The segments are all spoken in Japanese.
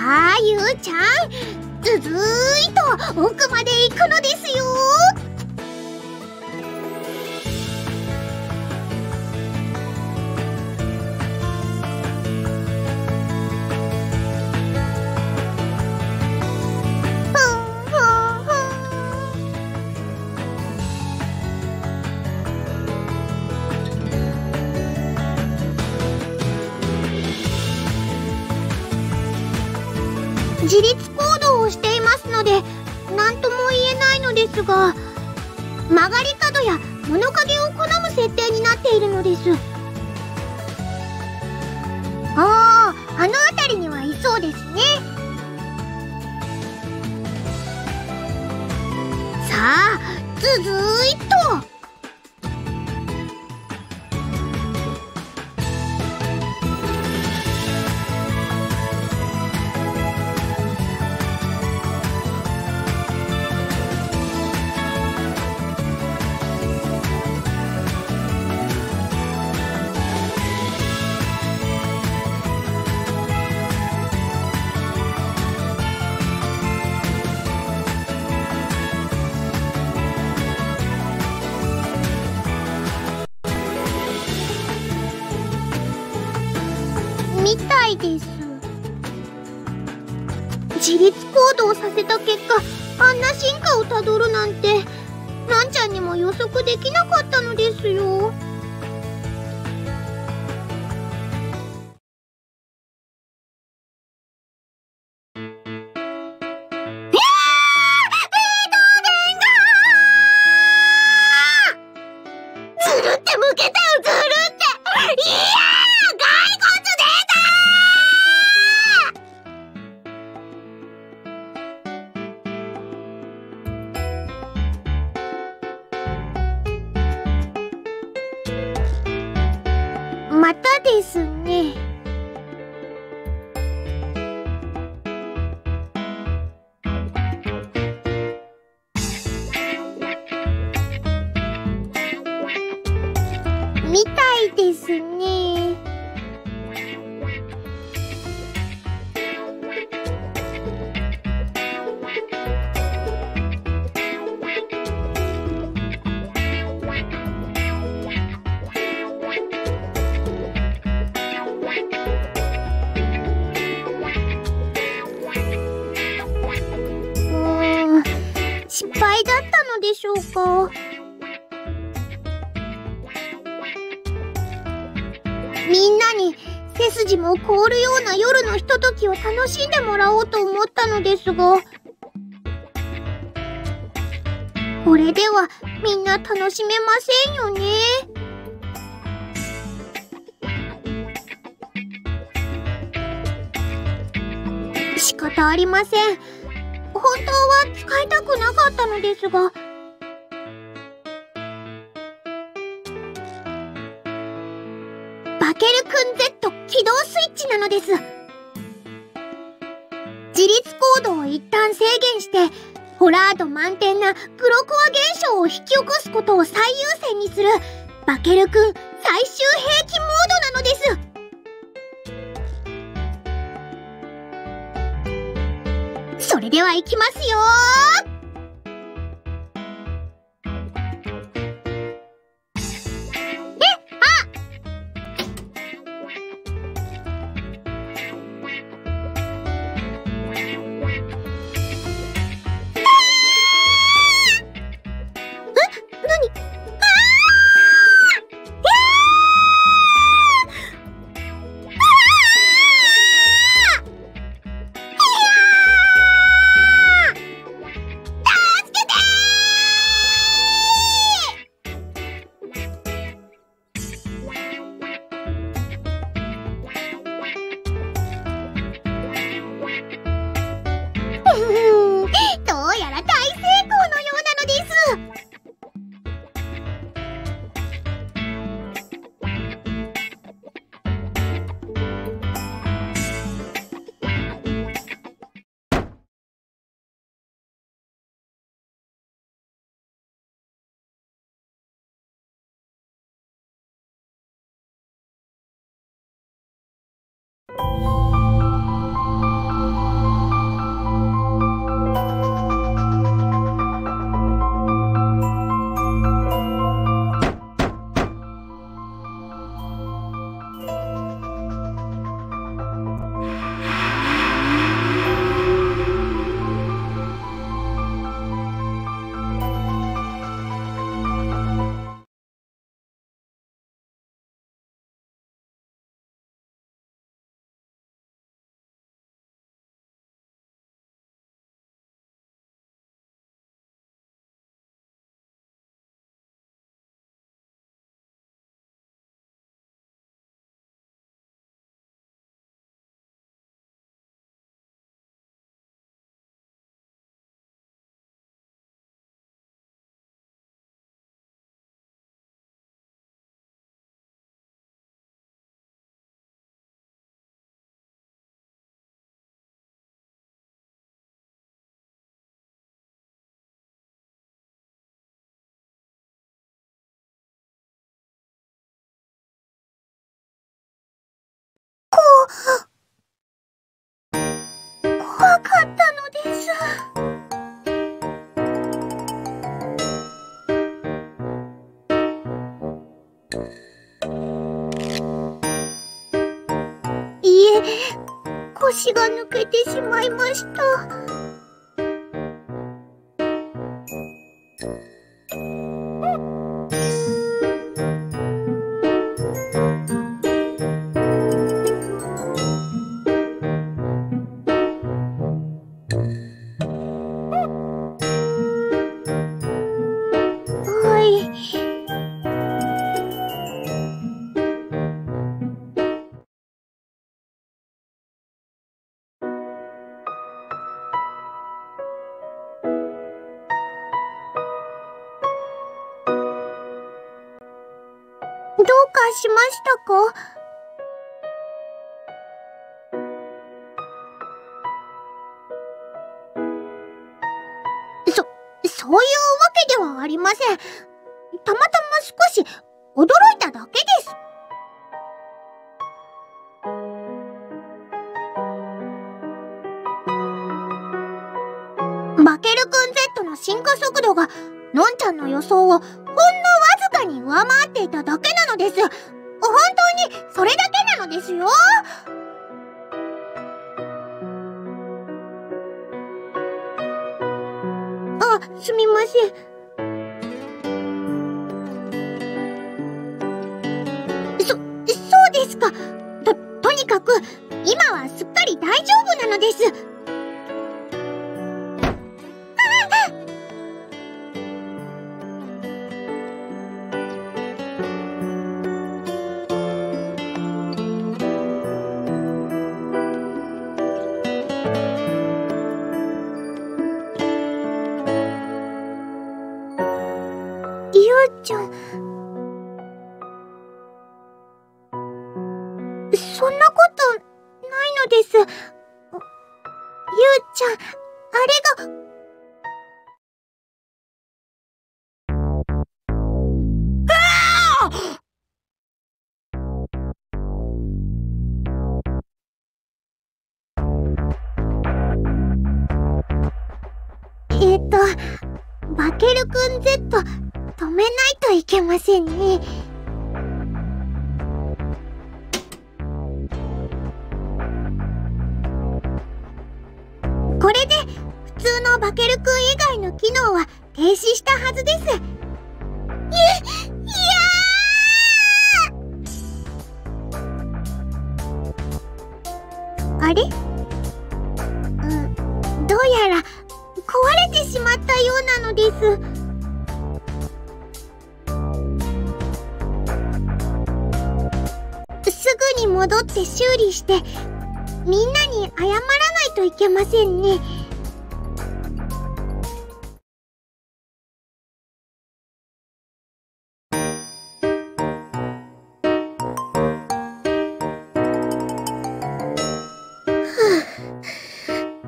あ、ゆうちゃん、ずずーいと奥まで行くのですよ。自立行動をしていますので何とも言えないのですが、曲がり角や物陰を好む設定になっているのです。あの辺りにはいそうですね。さあ、ずずーいっと。みたいです。自立行動させた結果、あんな進化をたどるなんて、なんちゃんにも予測できなかったのですよ。ずるってむけたよ、ずるって。いやー、骸骨出た。またですね。みたいですね。失敗だったのでしょうか。みんなに背筋も凍るような夜のひとときを楽しんでもらおうと思ったのですが、これではみんな楽しめませんよね。仕方ありません。本当は使いたくなかったのですが、バケルくん Z 起動スイッチなのです。自立行動を一旦制限して、ホラー度満点な黒コア現象を引き起こすことを最優先にするバケルくん最終兵器モードなのです。それではいきますよー。怖かったのです。いえ、腰が抜けてしまいました。はい。どうかしましたか？そういうわけではありません。たまたま少し驚いただけです。バケルくん Z の進化速度がのんちゃんの予想をほんのわずかに上回っていただけなのです。本当にそれだけなのですよ。あ、すみません。そうですか。とにかく今はすっかり大丈夫なのです。ゆうちゃん、そんなことないのです。ゆうちゃん、あれが。バケルくん Z 止めないといけませんね。これで普通のバケルくん以外の機能は停止したはずです。あれ？どうやら壊れてしまったようなのです。すぐに戻って修理してみんなに謝らないといけませんね。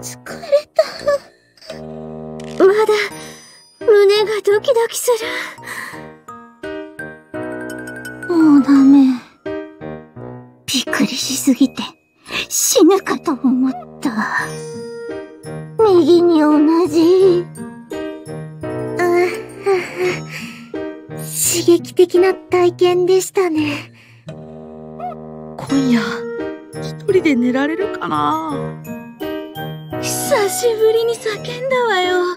疲れた。まだ胸がドキドキする。もうダメ。びっくりしすぎて死ぬかと思った。右に同じ。刺激的な体験でしたね。今夜一人で寝られるかな。久しぶりに叫んだわよ。もう。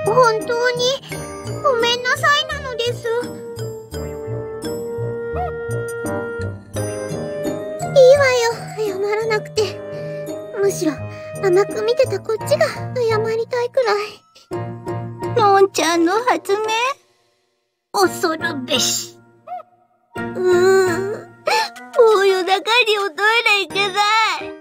本当にごめんなさいなのです。いいわよ、謝らなくて。むしろ甘く見てたこっちが謝りたいくらい。のんちゃんの発明恐るべし。もう夜中におトイレ行けない。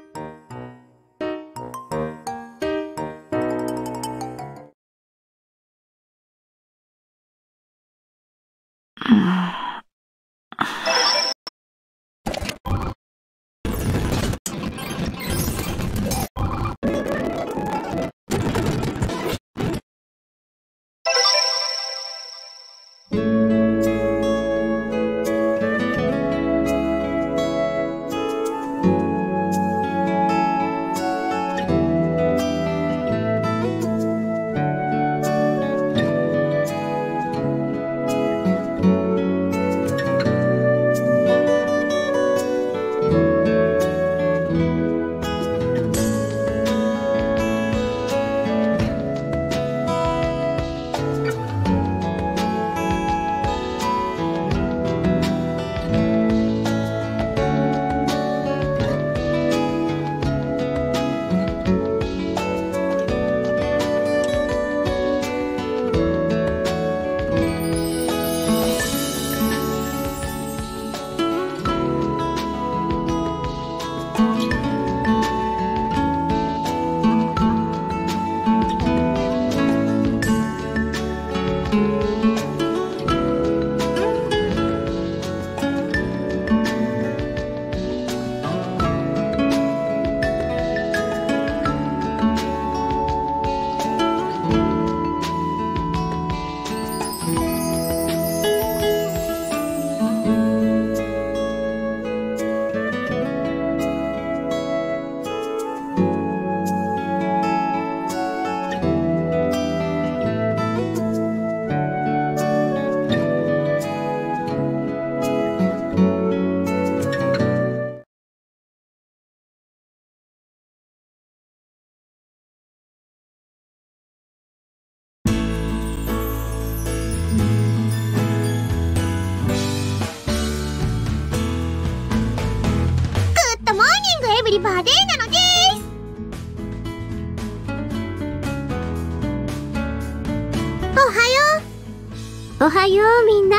おはようみんな。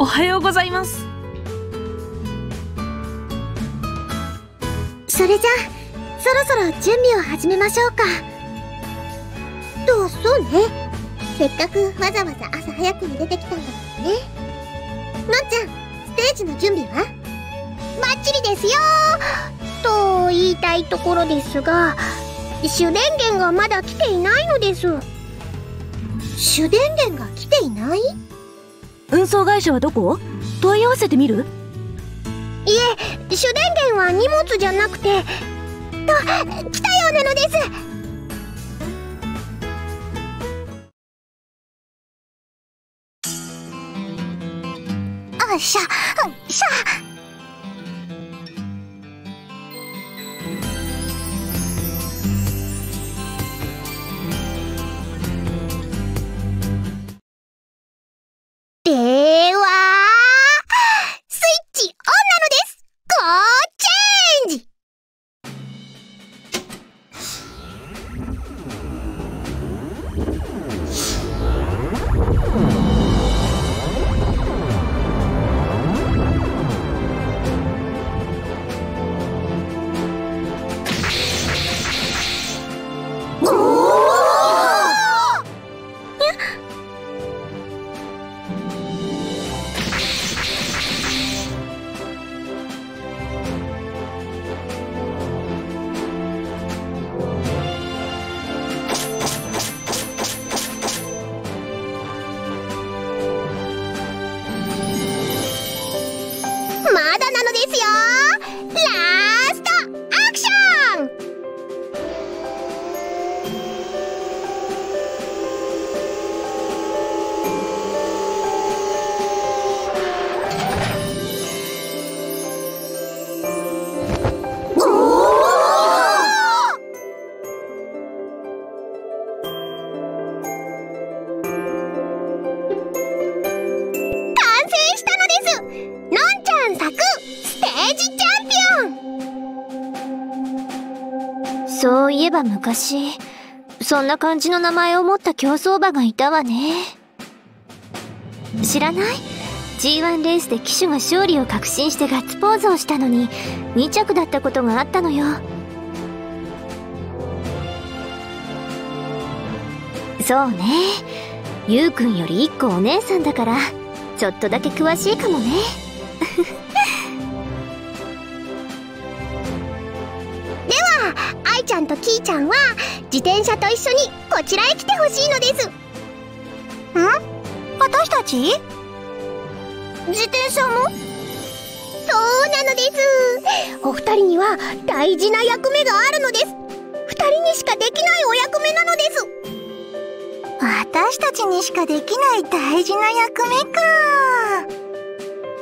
おはようございます。それじゃあそろそろ準備を始めましょうか。そうね、せっかくわざわざ朝早くに出てきたんだからね。のんちゃん、ステージの準備はバッチリですよと言いたいところですが、主電源がまだ来ていないのです。主電源が来ていない？運送会社はどこ？問い合わせてみる？いえ、主電源は荷物じゃなくて来たようなのです。しゃしゃ。ではスイッチオンなのです。ゴーチェンジ。まだなのですよ。ラストアクション。完成したのです。のんちゃん作ステージチャンピオン。そういえば昔そんな感じの名前を持った競走馬がいたわね。知らない？ G1 レースで騎手が勝利を確信してガッツポーズをしたのに2着だったことがあったのよ。そうね、ゆうくんより1個お姉さんだからちょっとだけ詳しいかもね。では愛ちゃんとキーちゃんは自転車と一緒にこちらへ来てほしいのです。私たち？自転車も？そうなのです。お二人には大事な役目があるのです。二人にしかできないお役目なのです。私たちにしかできない大事な役目か。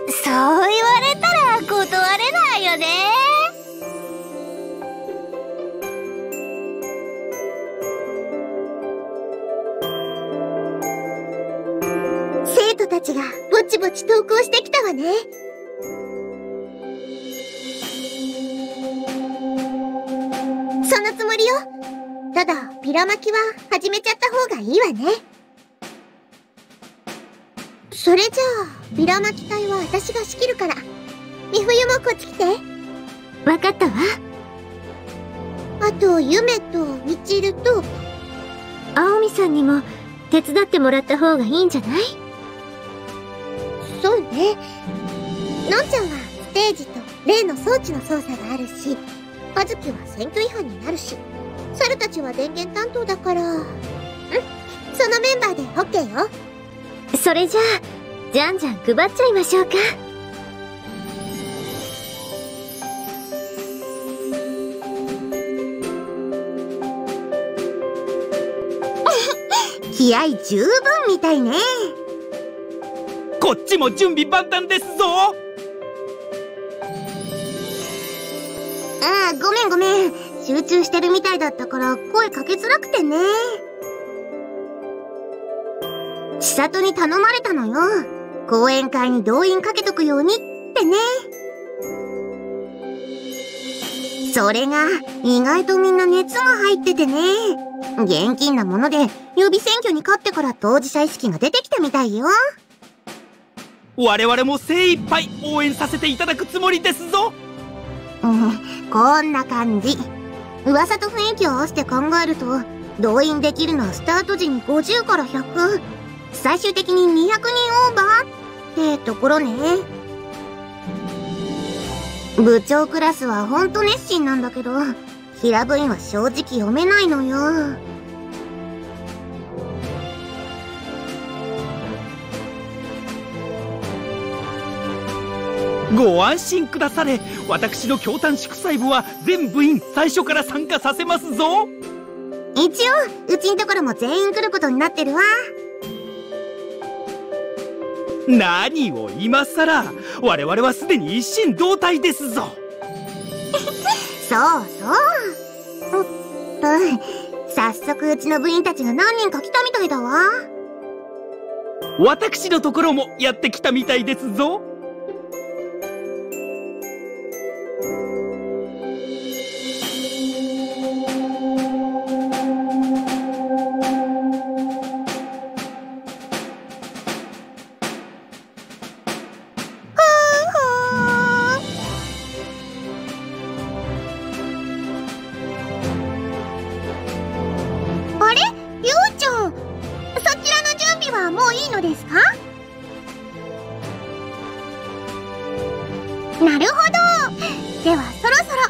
そう言われたら断れないよね。生徒たちがぼちぼち登校してきたわね。そのつもりよ。ただビラ巻きは始めちゃった方がいいわね。それじゃあビラ巻き隊は私が仕切るから、み冬もこっち来て。わかったわ。あとゆめとみちると青みさんにも手伝ってもらった方がいいんじゃない？そうね。のんちゃんはステージと例の装置の操作があるし、あずきは選挙違反になるし、猿たちは電源担当だから、そのメンバーで OK よ。それじゃあじゃんじゃん配っちゃいましょうか。気合十分みたいね。こっちも準備万端ですぞ。ああ、ごめんごめん。集中してるみたいだったから声かけづらくてね。千里に頼まれたのよ。講演会に動員かけとくようにってね。それが意外とみんな熱が入っててね。現金なもので予備選挙に勝ってから当事者意識が出てきたみたいよ。我々も精一杯応援させていただくつもりですぞ。こんな感じ。噂と雰囲気を合わせて考えると、動員できるのはスタート時に50から100、最終的に200人オーバーってところね。部長クラスはほんと熱心なんだけど、平部員は正直読めないのよ。ご安心くだされ。私の京丹祝祭部は全部員最初から参加させますぞ。一応うちんところも全員来ることになってるわ。何を今さら、我々はすでに一心同体ですぞ。そうそう。早速うちの部員たちが何人か来たみたいだわ。私のところもやってきたみたいですぞ。なるほど。ではそろそろ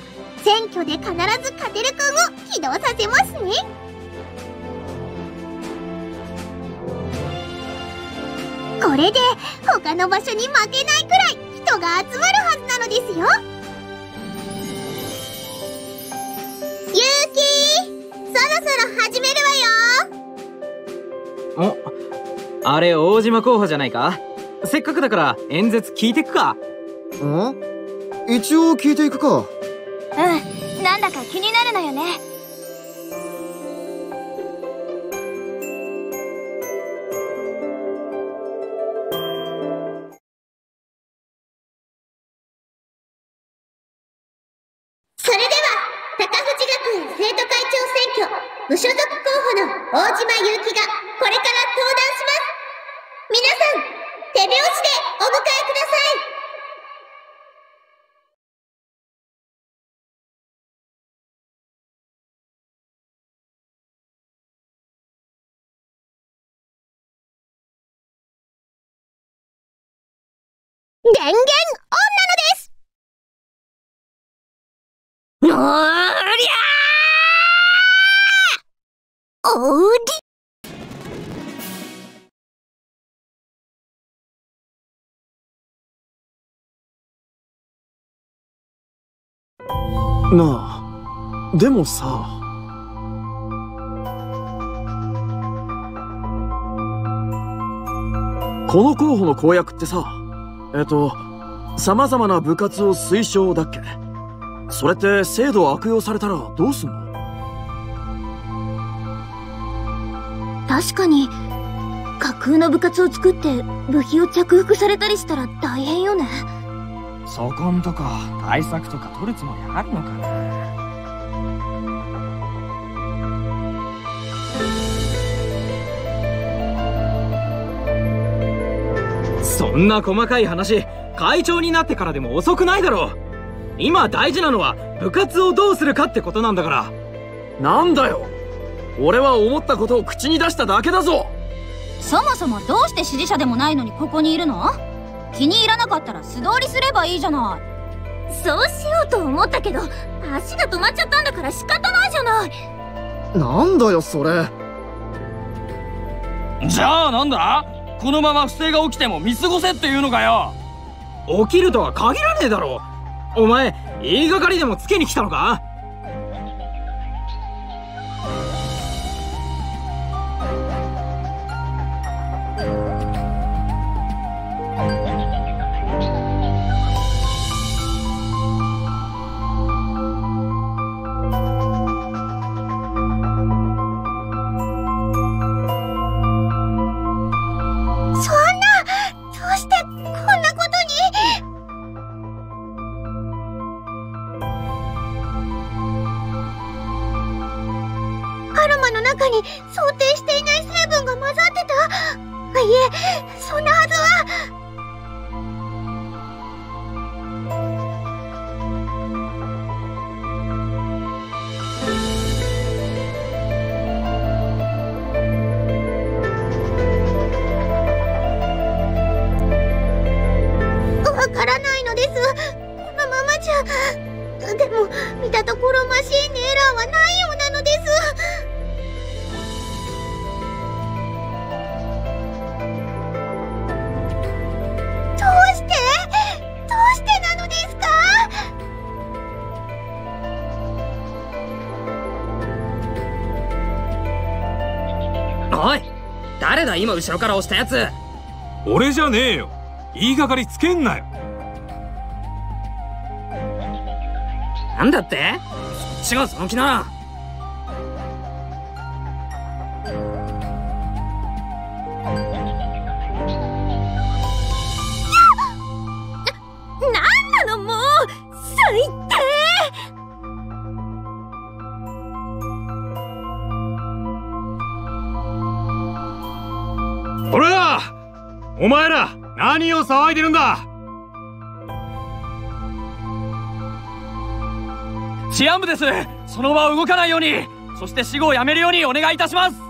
選挙で必ずカテルくんを起動させますね。これで他の場所に負けないくらい人が集まるはずなのですよ。ゆうき、そろそろ始めるわよ。お、あれ大島候補じゃないか。せっかくだから演説聞いてくか。一応聞いていくか。なんだか気になるのよね。それでは高藤学園生徒会長選挙無所属候補の大島優希がこれから登壇します。皆さん手拍子でお迎えください。電源オンなのです。のーりゃーおうり。なあ、でもさ、この候補の公約ってさ、様々な部活を推奨だっけ？それって制度を悪用されたらどうすんの？確かに架空の部活を作って部費を着服されたりしたら大変よね。そこんとこ対策とか取るつもりあるのかな。そんな細かい話、会長になってからでも遅くないだろう。今大事なのは部活をどうするかってことなんだから。なんだよ、俺は思ったことを口に出しただけだぞ。そもそもどうして支持者でもないのにここにいるの？気に入らなかったら素通りすればいいじゃない。そうしようと思ったけど足が止まっちゃったんだから仕方ないじゃない。なんだよそれ。じゃあなんだ？このまま不正が起きても見過ごせっていうのかよ。起きるとは限らねえだろ。お前言いがかりでもつけに来たのか？アロマの中に想定していないいえ、そんなはずは。わからないのです。このままじゃ。でも見たところマシーンにエラーはないようなのです。どうしてなのですか？おい、誰だ今後ろから押したやつ。俺じゃねえよ。言いがかりつけんなよ。なんだって？そっちがその気なら。なんなのもう、最低。ほら！お前ら、何を騒いでるんだ！チアンブです。その場を動かないように、そして死後をやめるようにお願いいたします。